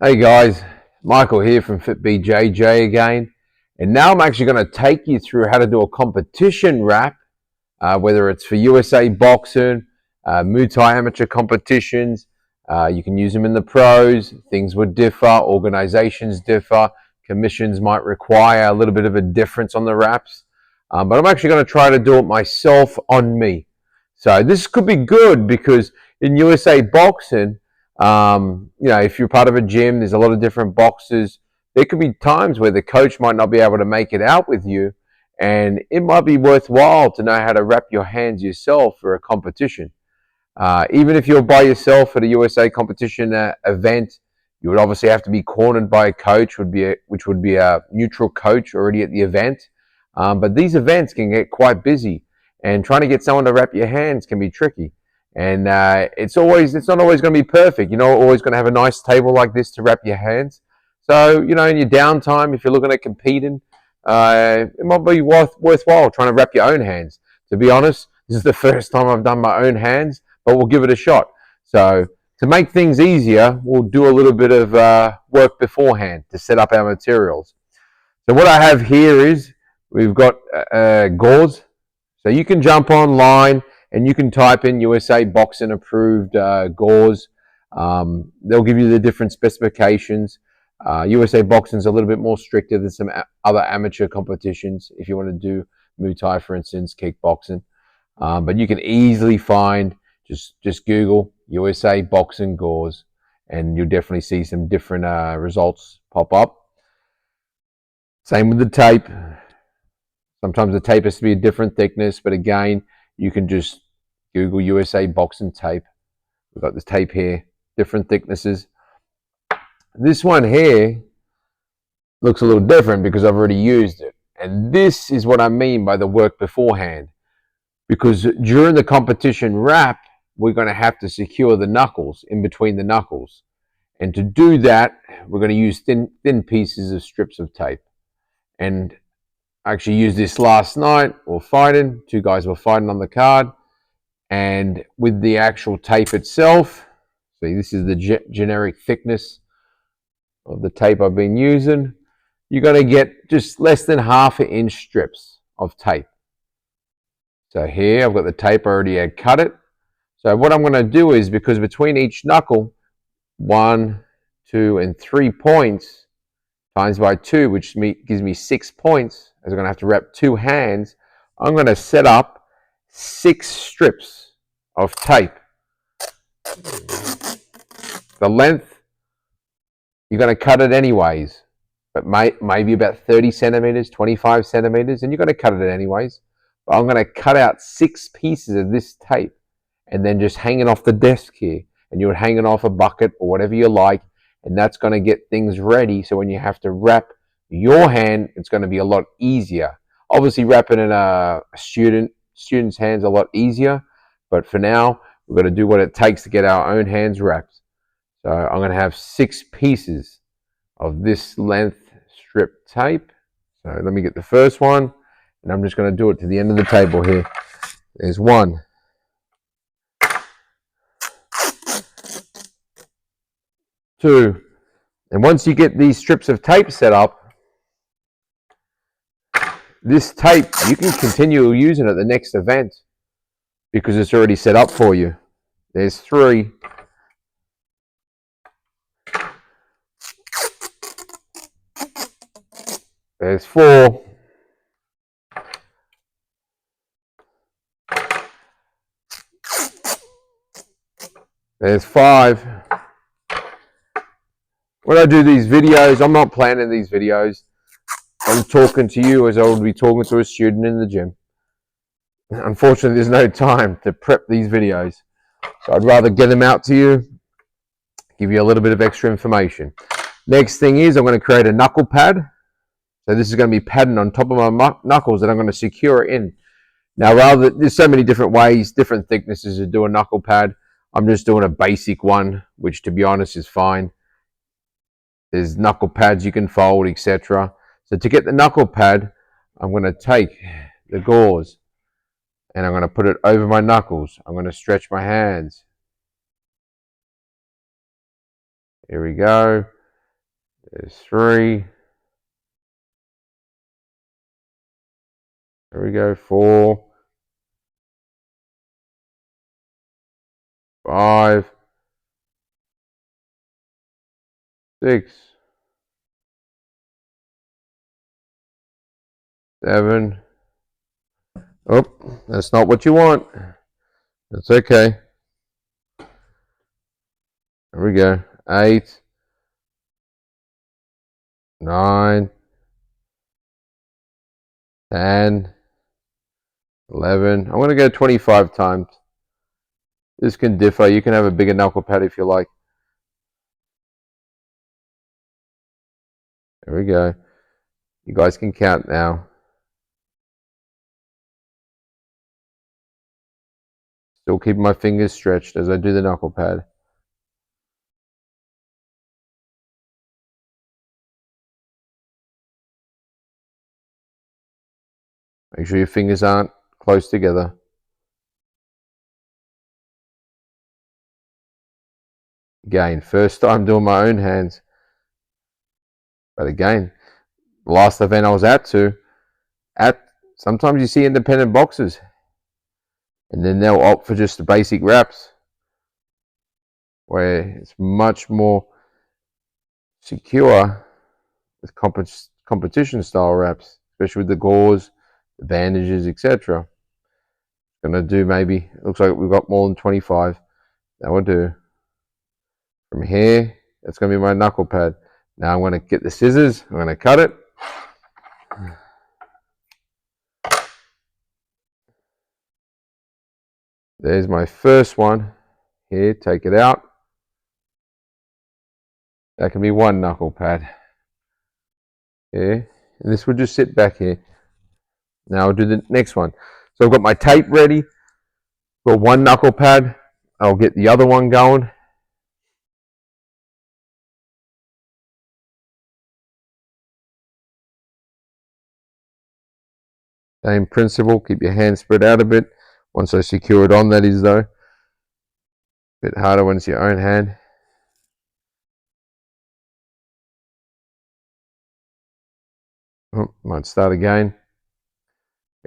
Hey guys, Michael here from FITBJJ again, and now I'm actually going to take you through how to do a competition wrap, whether it's for USA boxing, Muay Thai amateur competitions. You can use them in the pros. Things would differ, organizations differ, commissions might require a little bit of a difference on the wraps, but I'm actually going to try to do it myself on me. So this could be good because in USA boxing, if you're part of a gym, there's a lot of different boxes. There could be times where the coach might not be able to make it out with you, and it might be worthwhile to know how to wrap your hands yourself for a competition. Even if you're by yourself at a USA competition event, you would obviously have to be cornered by a coach, which would be a neutral coach already at the event. But these events can get quite busy, and trying to get someone to wrap your hands can be tricky. And it's not always going to be perfect. You're not always going to have a nice table like this to wrap your hands. So, in your downtime, if you're looking at competing, it might be worthwhile trying to wrap your own hands. To be honest, this is the first time I've done my own hands, but we'll give it a shot. So, to make things easier, we'll do a little bit of work beforehand to set up our materials. So, what I have here is we've got gauze. So, you can jump online and you can type in USA Boxing approved gauze. They'll give you the different specifications. USA Boxing is a little bit more stricter than some other amateur competitions if you want to do Muay Thai, for instance, kickboxing. But you can easily find, just Google USA Boxing gauze, and you'll definitely see some different results pop up. Same with the tape. Sometimes the tape has to be a different thickness, but again, you can just Google USA boxing tape. We've got this tape here, different thicknesses. This one here looks a little different because I've already used it. And this is what I mean by the work beforehand. Because during the competition wrap, we're going to have to secure the knuckles in between the knuckles. And to do that, we're going to use thin pieces of strips of tape. And I actually used this last night. We're fighting. Two guys were fighting on the card. And with the actual tape itself, see, this is the generic thickness of the tape I've been using. You're going to get just less than 1/2 inch strips of tape. So here I've got the tape, I already had cut it. So what I'm going to do is, because between each knuckle, 1, 2, and 3 points times by 2, which gives me 6 points, as I'm going to have to wrap 2 hands, I'm going to set up 6 strips of tape. The length, you're going to cut it anyways, but maybe about 30 centimeters, 25 centimeters, and you're going to cut it anyways. But I'm going to cut out 6 pieces of this tape and then just hang it off the desk here. And you would hang it off a bucket or whatever you like, and that's going to get things ready. So when you have to wrap your hand, it's going to be a lot easier. Obviously, wrapping in a student's hands a lot easier, but for now, we're going to do what it takes to get our own hands wrapped. So I'm going to have 6 pieces of this length strip tape. So let me get the first one, and I'm just going to do it to the end of the table here. There's 1. 2. And once you get these strips of tape set up, this tape, you can continue using it at the next event because it's already set up for you. There's 3. There's 4. There's 5. When I do these videos, I'm not planning these videos. I'm talking to you as I would be talking to a student in the gym. Unfortunately, there's no time to prep these videos. So I'd rather get them out to you, give you a little bit of extra information. Next thing is I'm going to create a knuckle pad. So this is going to be padding on top of my knuckles that I'm going to secure it in. Now, there's so many different ways, different thicknesses to do a knuckle pad. I'm just doing a basic one, which to be honest is fine. There's knuckle pads you can fold, etc. So to get the knuckle pad, I'm going to take the gauze and I'm going to put it over my knuckles. I'm going to stretch my hands. Here we go. There's 3. There we go. 4, 5, 6, 7. Oh, that's not what you want. That's okay. There we go. 8, 9, 10, 11. I'm going to go 25 times. This can differ. You can have a bigger knuckle pad if you like. There we go. You guys can count now. Still keep my fingers stretched as I do the knuckle pad. Make sure your fingers aren't close together. Again, first time doing my own hands. But again, the last event I was at, sometimes you see independent boxers. And then they'll opt for just the basic reps, where it's much more secure with competition style reps, especially with the gauze, the bandages, etc. Gonna do maybe, looks like we've got more than 25. That will do. From here, that's gonna be my knuckle pad. Now I'm gonna get the scissors, I'm gonna cut it. There's my first one. Here, take it out. That can be one knuckle pad. Here, and this will just sit back here. Now I'll do the next one. So I've got my tape ready. Got one knuckle pad. I'll get the other one going. Same principle. Keep your hands spread out a bit. Once I secure it on, that is though. A bit harder when it's your own hand. Oh, might start again.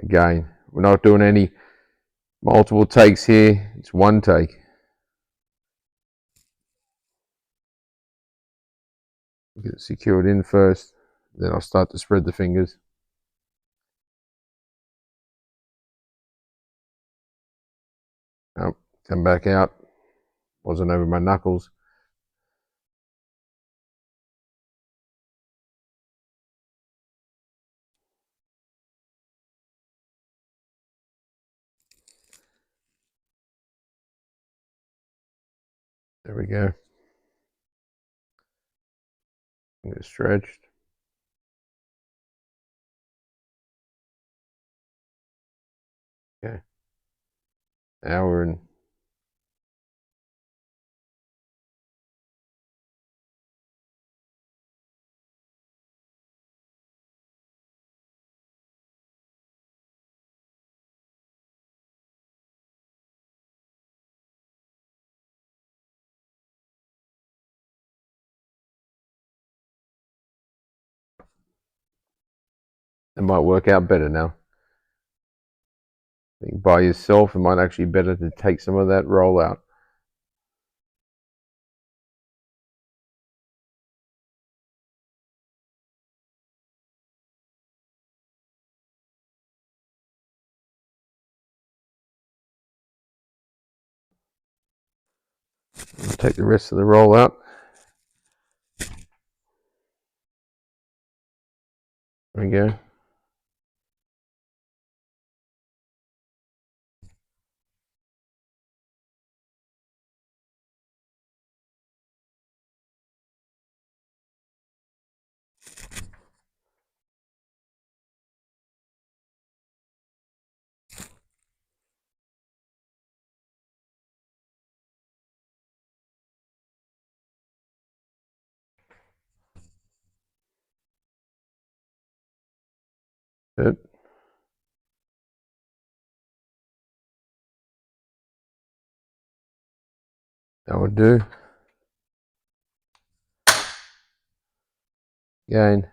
Again, we're not doing any multiple takes here. It's one take. Get it secured in first. Then I'll start to spread the fingers. Oh, come back out. Wasn't over my knuckles. There we go. Get stretched. Okay. Now we're in. It might work out better now. I think by yourself, it might actually be better to take some of that roll out. Take the rest of the roll out. There we go. Good. That would do. Again,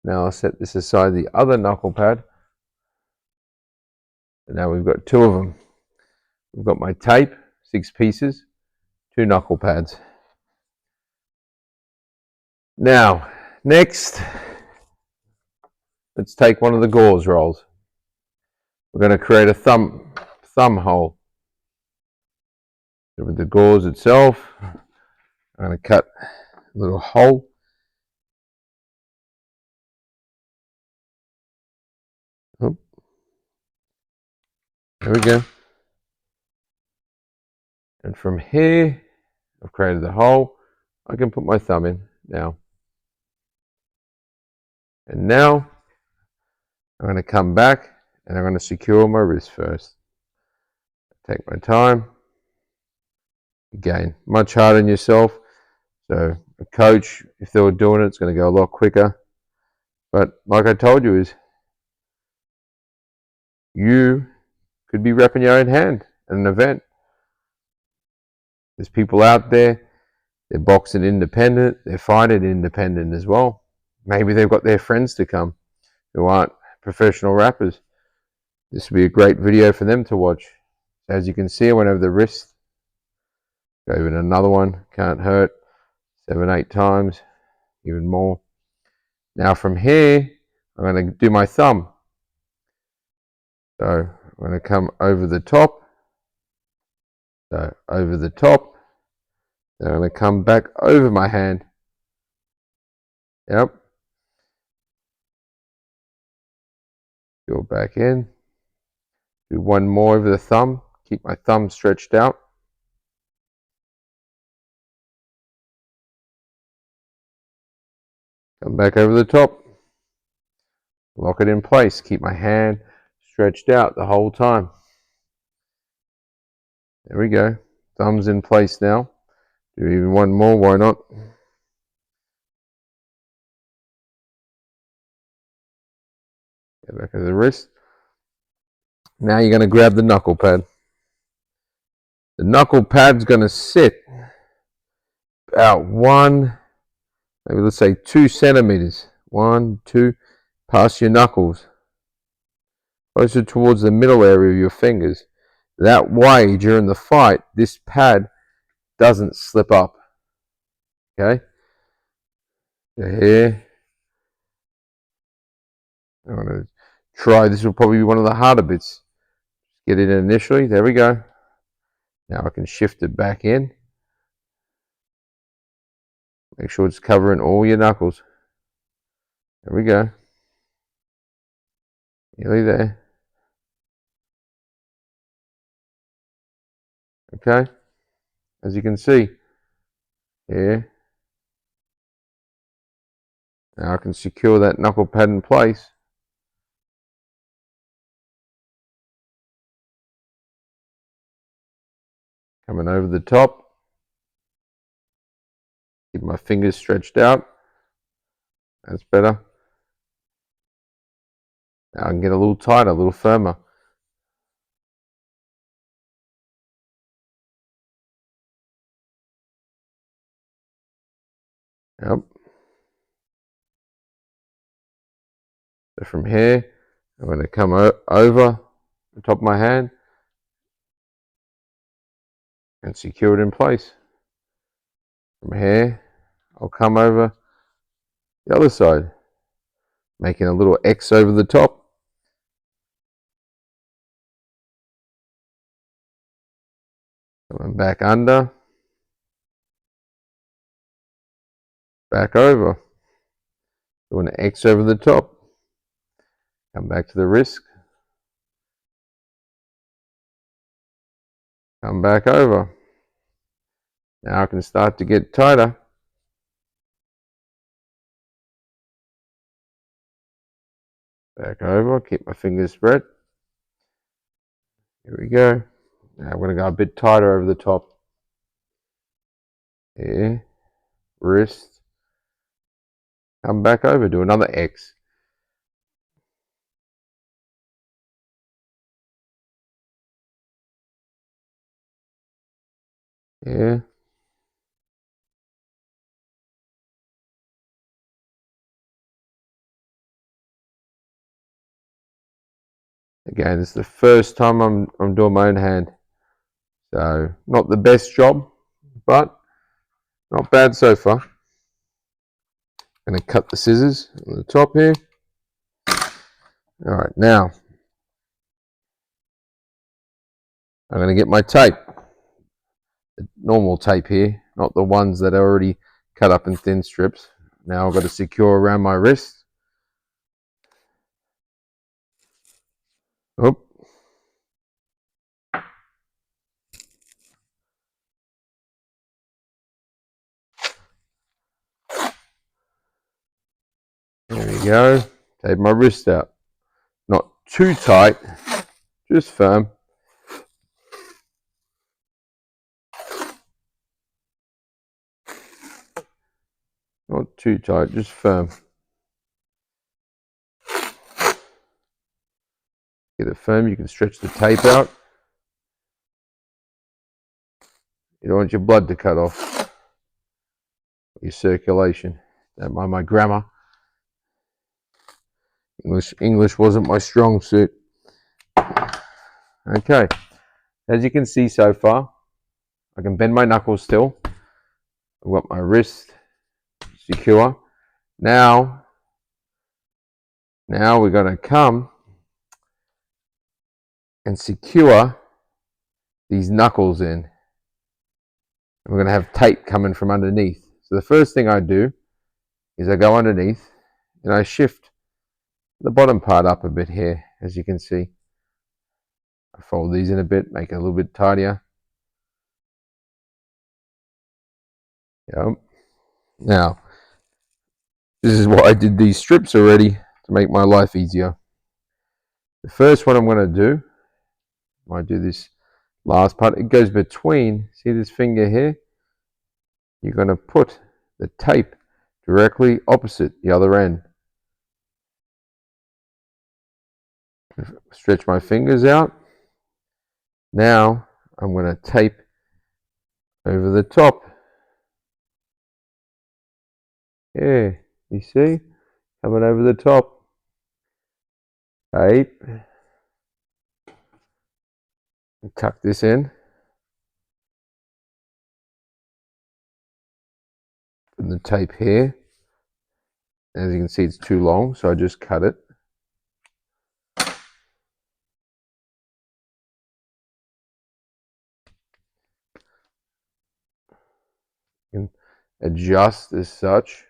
now I'll set this aside, the other knuckle pad. And now we've got two of them. We've got my tape, 6 pieces, 2 knuckle pads. Now, next, let's take one of the gauze rolls. We're going to create a thumb hole. So with the gauze itself, I'm going to cut a little hole. Oh, there we go. And from here, I've created the hole. I can put my thumb in now. And now, I'm going to come back and I'm going to secure my wrist first. Take my time. Again, much harder on yourself. So a coach, if they were doing it, it's going to go a lot quicker. But like I told you, is you could be repping your own hand at an event. There's people out there, they're boxing independent, they're fighting independent as well. Maybe they've got their friends to come who aren't professional rappers. This would be a great video for them to watch. As you can see, I went over the wrist. Go even another one, can't hurt. 7, 8 times, even more. Now from here, I'm going to do my thumb. So I'm going to come over the top. So over the top. Then I'm going to come back over my hand. Yep. Go back in. Do one more over the thumb. Keep my thumb stretched out. Come back over the top. Lock it in place. Keep my hand stretched out the whole time. There we go. Thumb's in place now. Do even one more, why not? Go back over the wrist. Now you're going to grab the knuckle pad. The knuckle pad's going to sit about maybe let's say 2 centimeters. 1, 2, past your knuckles. Closer towards the middle area of your fingers. That way, during the fight, this pad doesn't slip up. Okay? So here. I'm going to try, this will probably be one of the harder bits. Get it in initially. There we go. Now I can shift it back in. Make sure it's covering all your knuckles. There we go. Nearly there. Okay. As you can see here. Now I can secure that knuckle pad in place. Coming over the top. Keep my fingers stretched out. That's better. Now I can get a little tighter, a little firmer. Yep. So from here, I'm going to come over the top of my hand and secure it in place. From here, I'll come over the other side, making a little X over the top. Coming back under, back over, doing an X over the top. Come back to the wrist, come back over. Now I can start to get tighter. Back over, keep my fingers spread. Here we go. Now I'm going to go a bit tighter over the top. Here, wrist. Come back over, do another X. Here. Again, it's the first time I'm doing my own hand. So not the best job, but not bad so far. I'm going to cut the scissors on the top here. All right, now I'm going to get my tape. The normal tape here, not the ones that are already cut up in thin strips. Now I've got to secure around my wrist. Oop. There we go. Tape my wrist out. Not too tight, just firm. Not too tight, just firm. Get it firm, you can stretch the tape out. You don't want your blood to cut off. Your circulation. Don't mind my grammar. English wasn't my strong suit. Okay, as you can see so far, I can bend my knuckles still. I've got my wrist secure. Now we're going to come and secure these knuckles in. And we're going to have tape coming from underneath. So the first thing I do is I go underneath and I shift the bottom part up a bit here, as you can see. I fold these in a bit, make it a little bit tidier. Yep. Now, this is why I did these strips already, to make my life easier. The first one I'm going to do, I do this last part, it goes between, see this finger here? You're going to put the tape directly opposite the other end. Stretch my fingers out. Now I'm going to tape over the top. Yeah, you see? Coming over the top. Tape. Tuck this in. Put the tape here. As you can see, it's too long, so I just cut it. You can adjust as such.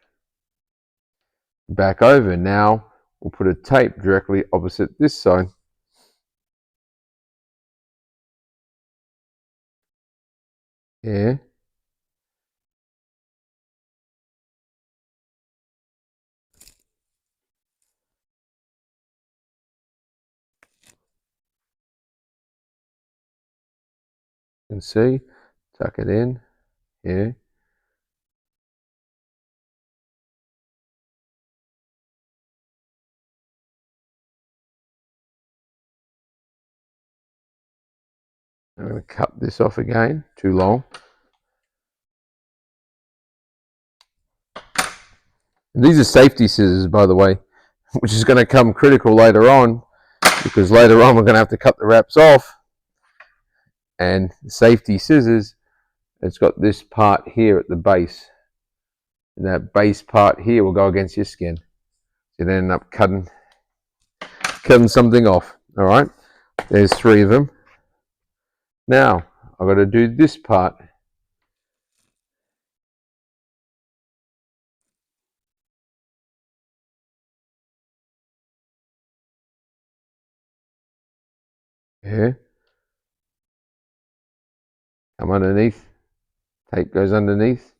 Back over. Now we'll put a tape directly opposite this side. Here. You can see, tuck it in here. I'm going to cut this off again, too long. And these are safety scissors, by the way, which is going to come critical later on, because later on we're going to have to cut the wraps off. And safety scissors, it's got this part here at the base. And that base part here will go against your skin. You then end up cutting something off. All right, there's 3 of them. Now I've got to do this part. Here. Come underneath. Tape goes underneath.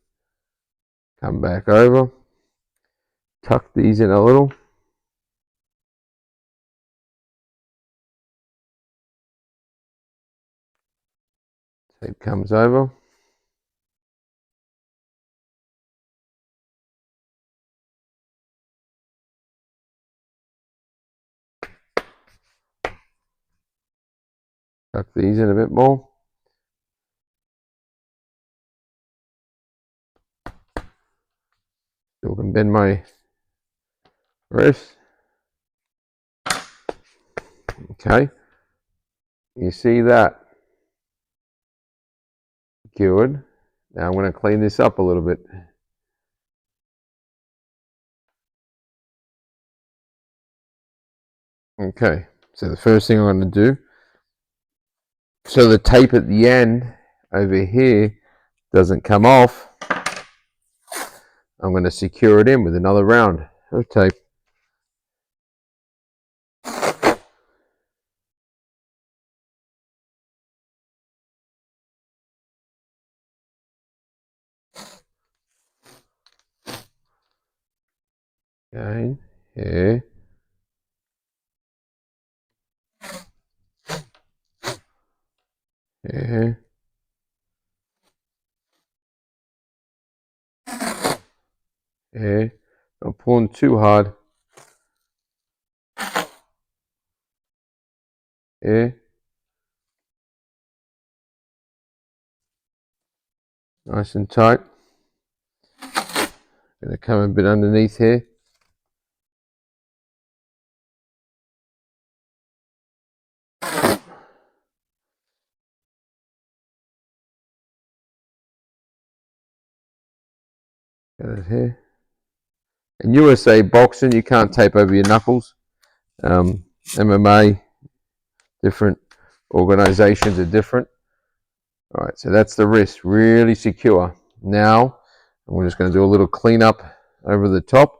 Come back over. Tuck these in a little. Tape comes over. Tuck these in a bit more. Still can bend my wrist. Okay. You see that? Good. Now I'm going to clean this up a little bit. Okay, so the first thing I'm going to do, so the tape at the end over here doesn't come off, I'm going to secure it in with another round of tape. Again, here. Here. Here. Not pulling too hard. Here. Nice and tight. Gonna come a bit underneath here. Got it here. In USA boxing, you can't tape over your knuckles. MMA, different organizations are different. All right, so that's the wrist, really secure. Now, we're just going to do a little cleanup over the top.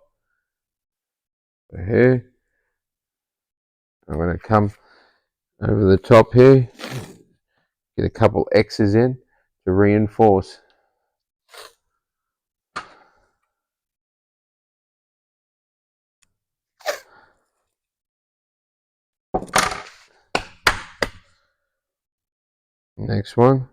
Here. I'm going to come over the top here, get a couple X's in to reinforce. Next one.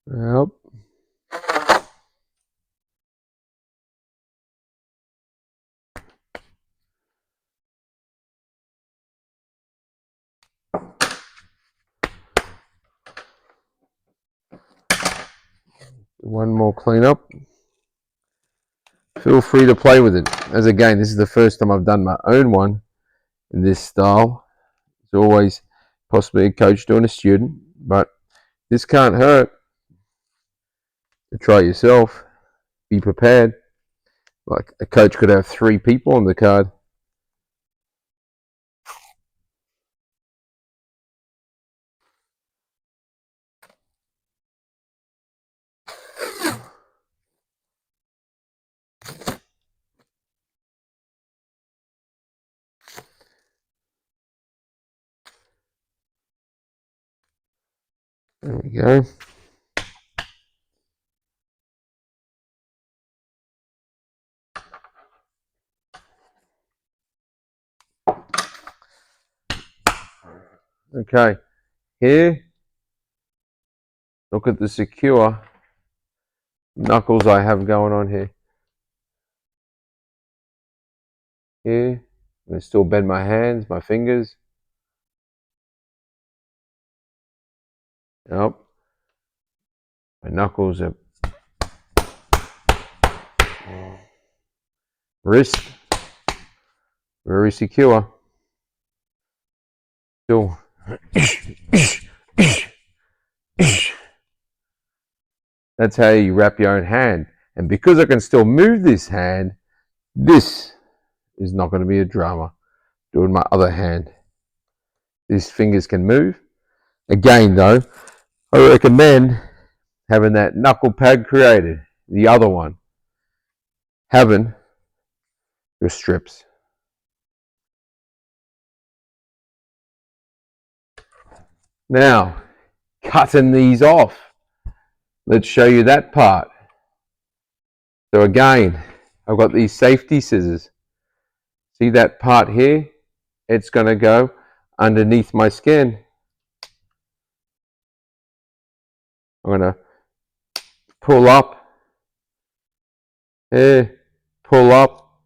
Yep. One more cleanup. Feel free to play with it. As again, this is the first time I've done my own one in this style. It's always possibly a coach doing a student, but this can't hurt. To try yourself. Be prepared. Like a coach could have 3 people on the card. There we go. Okay, here, look at the secure knuckles I have going on here. Here, I'm going to still bend my hands, my fingers. Yep. My knuckles are wrist, very secure. Still. That's how you wrap your own hand. And because I can still move this hand, this is not going to be a drama. Doing my other hand. These fingers can move. Again though, I recommend having that knuckle pad created. The other one. Having your strips. Now, cutting these off. Let's show you that part. So again, I've got these safety scissors. See that part here? It's going to go underneath my skin. I'm going to pull up. Here, pull up.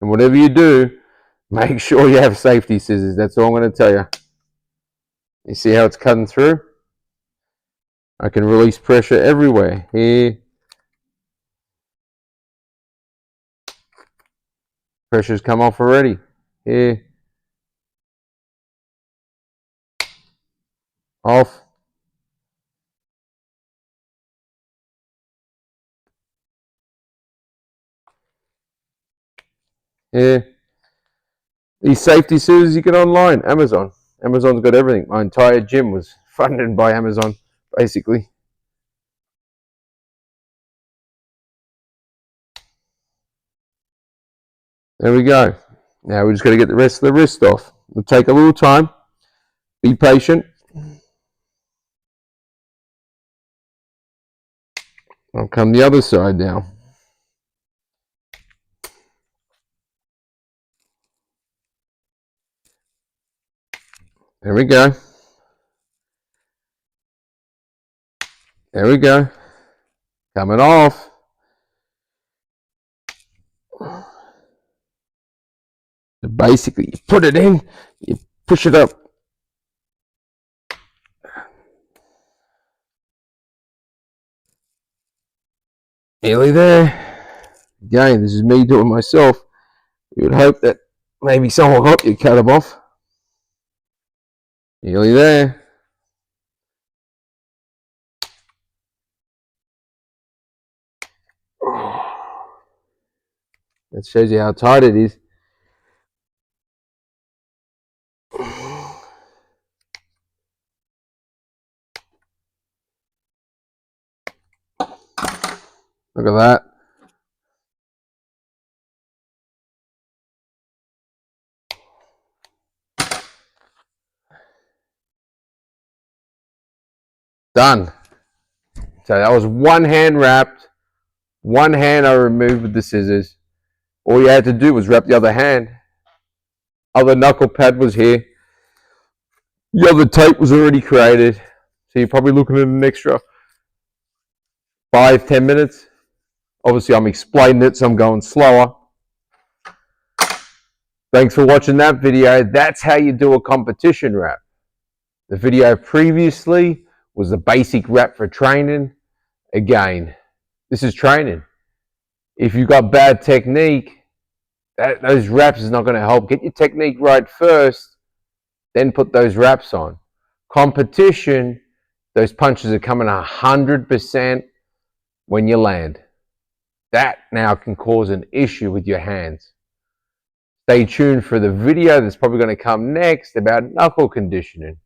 And whatever you do, make sure you have safety scissors. That's all I'm going to tell you. You see how it's cutting through? I can release pressure everywhere. Here. Pressure's come off already. Here. Off. Here. These safety scissors you get online, Amazon. Amazon's got everything. My entire gym was funded by Amazon, basically. There we go. Now we just got to get the rest of the wrist off. It'll take a little time. Be patient. I'll come the other side now. There we go. There we go. Coming off. So basically, you put it in, you push it up. Nearly there. Again, this is me doing myself. You would hope that maybe someone will help you cut them off. Nearly there. That shows you how tight it is. Look at that. Done. So that was one hand wrapped. One hand I removed with the scissors. All you had to do was wrap the other hand. Other knuckle pad was here. The other tape was already created. So you're probably looking at an extra 5-10 minutes. Obviously I'm explaining it, so I'm going slower. Thanks for watching that video. That's how you do a competition wrap. The video previously was the basic wrap for training. Again, this is training. If you've got bad technique, those wraps is not going to help. Get your technique right first, then put those wraps on. Competition, those punches are coming 100% when you land. That now can cause an issue with your hands. Stay tuned for the video that's probably going to come next about knuckle conditioning.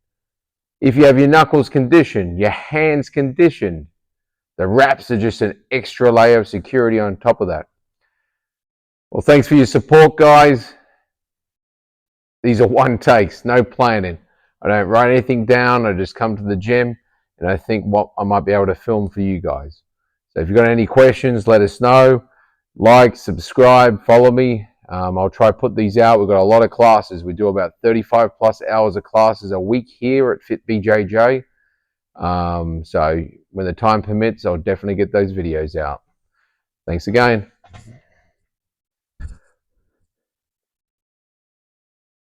If you have your knuckles conditioned, your hands conditioned, the wraps are just an extra layer of security on top of that. Well, thanks for your support, guys. These are one takes, no planning. I don't write anything down. I just come to the gym and I think what I might be able to film for you guys. So if you've got any questions, let us know. Like, subscribe, follow me. I'll try to put these out. We've got a lot of classes. We do about 35 plus hours of classes a week here at FITBJJ. So when the time permits, I'll definitely get those videos out. Thanks again.